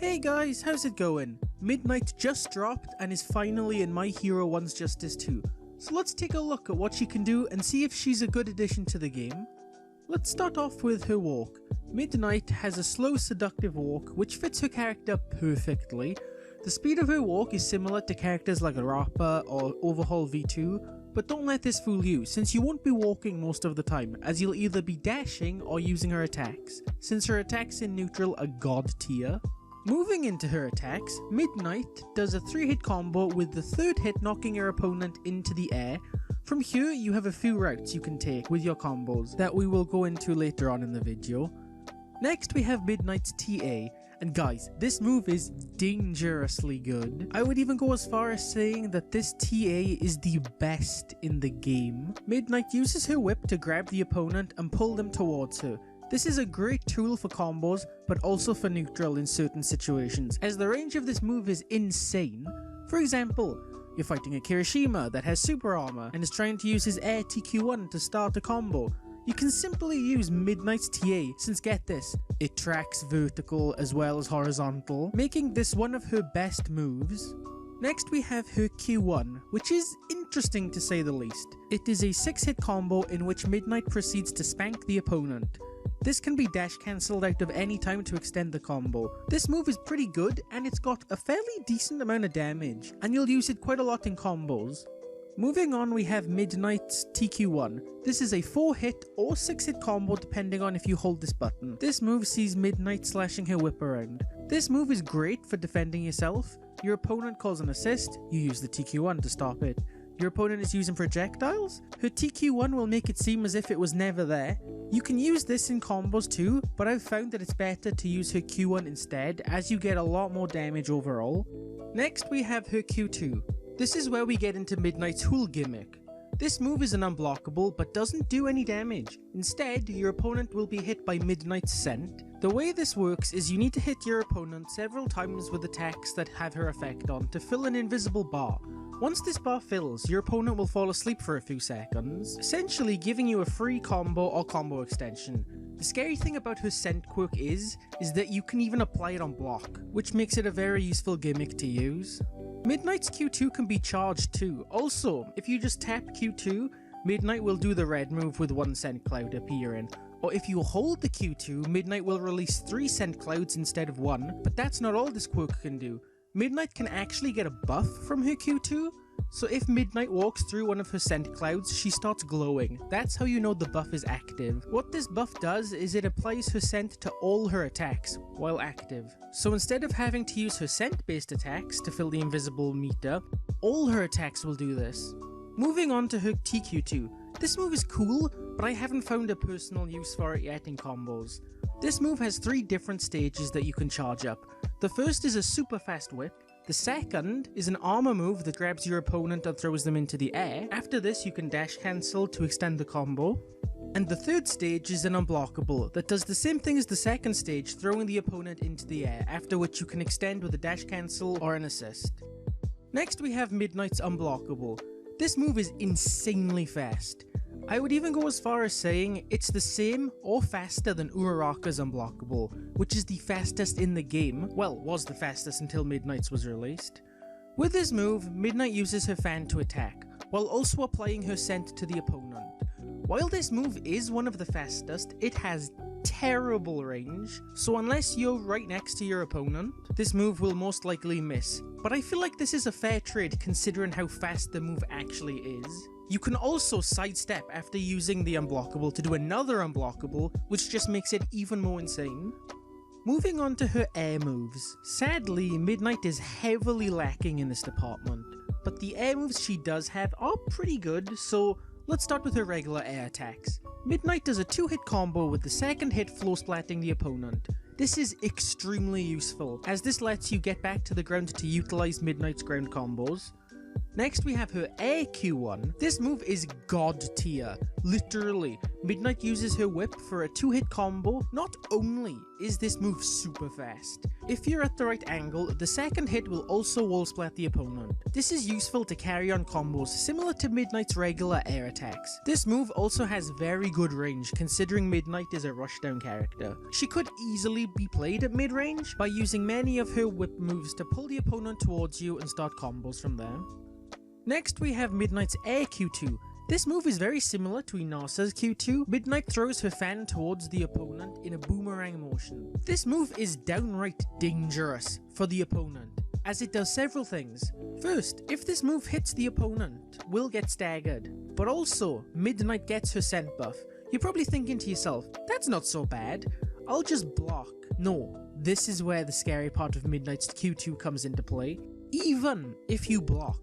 Hey guys, how's it going? Midnight just dropped and is finally in My Hero 1's Justice 2, so let's take a look at what she can do and see if she's a good addition to the game. Let's start off with her walk. Midnight has a slow, seductive walk which fits her character perfectly. The speed of her walk is similar to characters like Rappa or Overhaul V2, but don't let this fool you, since you won't be walking most of the time, as you'll either be dashing or using her attacks, since her attacks in neutral are God tier. Moving into her attacks, Midnight does a 3-hit combo with the 3rd hit knocking your opponent into the air. From here you have a few routes you can take with your combos that we will go into later on in the video. Next we have Midnight's TA, and guys, this move is dangerously good. I would even go as far as saying that this TA is the best in the game. Midnight uses her whip to grab the opponent and pull them towards her. This is a great tool for combos, but also for neutral in certain situations, as the range of this move is insane. For example, you're fighting a Kirishima that has super armor and is trying to use his air TQ1 to start a combo. You can simply use Midnight's TA, since get this, it tracks vertical as well as horizontal, making this one of her best moves. Next we have her Q1, which is interesting to say the least. It is a 6-hit combo in which Midnight proceeds to spank the opponent. This can be dash cancelled out of any time to extend the combo. This move is pretty good and it's got a fairly decent amount of damage, and you'll use it quite a lot in combos. Moving on we have Midnight's TQ1. This is a 4-hit or 6-hit combo depending on if you hold this button. This move sees Midnight slashing her whip around. This move is great for defending yourself. Your opponent calls an assist, you use the TQ1 to stop it. Your opponent is using projectiles? Her TQ1 will make it seem as if it was never there. You can use this in combos too, but I've found that it's better to use her Q1 instead, as you get a lot more damage overall. Next we have her Q2. This is where we get into Midnight's Hool gimmick. This move is an unblockable but doesn't do any damage. Instead, your opponent will be hit by Midnight's scent. The way this works is you need to hit your opponent several times with attacks that have her effect on to fill an invisible bar. Once this bar fills, your opponent will fall asleep for a few seconds, essentially giving you a free combo or combo extension. The scary thing about her scent quirk is that you can even apply it on block, which makes it a very useful gimmick to use. Midnight's Q2 can be charged too. Also, if you just tap Q2, Midnight will do the red move with 1 scent cloud appearing. Or if you hold the Q2, Midnight will release 3 scent clouds instead of 1, but that's not all this quirk can do. Midnight can actually get a buff from her Q2, so if Midnight walks through one of her scent clouds, she starts glowing. That's how you know the buff is active. What this buff does is it applies her scent to all her attacks while active. So instead of having to use her scent based attacks to fill the invisible meter, all her attacks will do this. Moving on to her TQ2. This move is cool, but I haven't found a personal use for it yet in combos. This move has 3 different stages that you can charge up. The first is a super fast whip. The second is an armor move that grabs your opponent and throws them into the air. After this you can dash cancel to extend the combo. And the third stage is an unblockable that does the same thing as the second stage, throwing the opponent into the air, after which you can extend with a dash cancel or an assist. Next we have Midnight's unblockable. This move is insanely fast. I would even go as far as saying it's the same or faster than Uraraka's unblockable, which is the fastest in the game. Well, was the fastest until Midnight's was released. With this move, Midnight uses her fan to attack, while also applying her scent to the opponent. While this move is one of the fastest, it has terrible range, so unless you're right next to your opponent, this move will most likely miss. But I feel like this is a fair trade considering how fast the move actually is. You can also sidestep after using the unblockable to do another unblockable, which just makes it even more insane. Moving on to her air moves. Sadly, Midnight is heavily lacking in this department, but the air moves she does have are pretty good, so let's start with her regular air attacks. Midnight does a 2-hit combo with the second hit floor splatting the opponent. This is extremely useful, as this lets you get back to the ground to utilize Midnight's ground combos. Next we have her Air Q1. This move is god tier, literally. Midnight uses her whip for a 2-hit combo. Not only is this move super fast, if you're at the right angle, the second hit will also wall splat the opponent. This is useful to carry on combos similar to Midnight's regular air attacks. This move also has very good range considering Midnight is a rushdown character. She could easily be played at mid-range by using many of her whip moves to pull the opponent towards you and start combos from there. Next we have Midnight's Air Q2. This move is very similar to Inasa's Q2. Midnight throws her fan towards the opponent in a boomerang motion. This move is downright dangerous for the opponent, as it does several things. First, if this move hits the opponent, will get staggered, but also Midnight gets her scent buff. You're probably thinking to yourself, that's not so bad, I'll just block. No, this is where the scary part of Midnight's Q2 comes into play. Even if you block,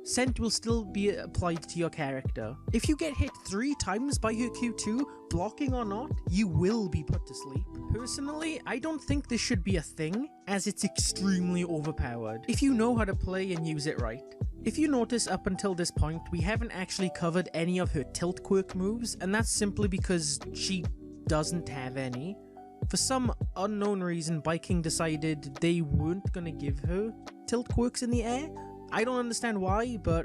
scent will still be applied to your character. If you get hit 3 times by her Q2, blocking or not, you will be put to sleep. Personally, I don't think this should be a thing, as it's extremely overpowered, if you know how to play and use it right. If you notice, up until this point, we haven't actually covered any of her tilt quirk moves, and that's simply because she doesn't have any. For some unknown reason, Viking decided they weren't gonna give her tilt quirks in the air. I don't understand why, but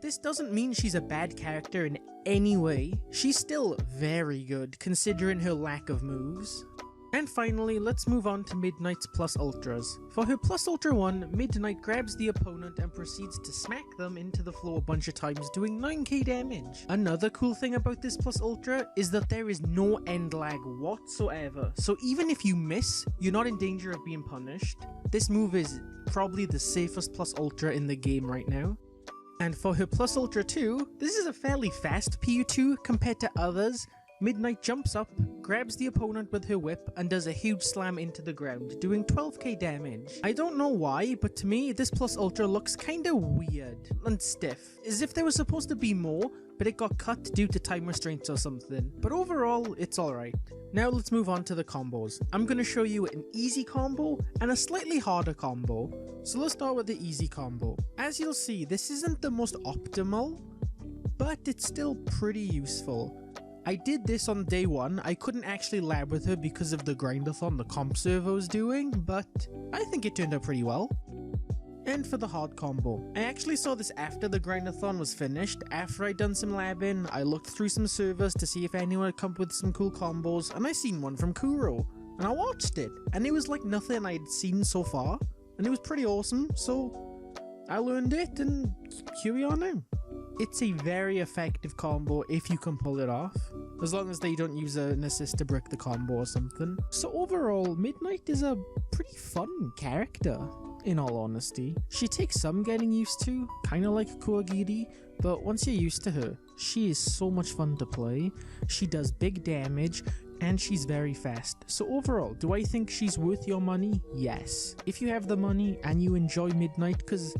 this doesn't mean she's a bad character in any way. She's still very good, considering her lack of moves. And finally, let's move on to Midnight's Plus Ultras. For her Plus Ultra 1, Midnight grabs the opponent and proceeds to smack them into the floor a bunch of times, doing 9k damage. Another cool thing about this Plus Ultra is that there is no end lag whatsoever, so even if you miss, you're not in danger of being punished. This move is probably the safest Plus Ultra in the game right now. And for her Plus Ultra 2, this is a fairly fast PU2 compared to others. Midnight jumps up, grabs the opponent with her whip, and does a huge slam into the ground, doing 12k damage. I don't know why, but to me, this Plus Ultra looks kinda weird and stiff, as if there was supposed to be more, but it got cut due to time restraints or something. But overall, it's alright. Now let's move on to the combos. I'm gonna show you an easy combo and a slightly harder combo. So let's start with the easy combo. As you'll see, this isn't the most optimal, but it's still pretty useful. I did this on day 1. I couldn't actually lab with her because of the grindathon the comp server was doing, but I think it turned out pretty well. And for the hard combo, I actually saw this after the grindathon was finished. After I'd done some labbing, I looked through some servers to see if anyone had come up with some cool combos, and I seen one from Kuro, and I watched it, and it was like nothing I'd seen so far, and it was pretty awesome, so I learned it, and here we are now. It's a very effective combo if you can pull it off, as long as they don't use an assist to brick the combo or something. So overall, Midnight is a pretty fun character, in all honesty. She takes some getting used to, kinda like Kurogiri, but once you're used to her, she is so much fun to play. She does big damage, and she's very fast. So overall, do I think she's worth your money? Yes. If you have the money and you enjoy Midnight, because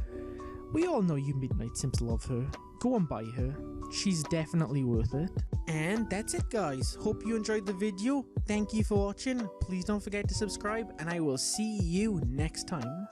we all know you Midnight Simps love her, go and buy her. She's definitely worth it. And that's it guys. Hope you enjoyed the video. Thank you for watching. Please don't forget to subscribe and I will see you next time.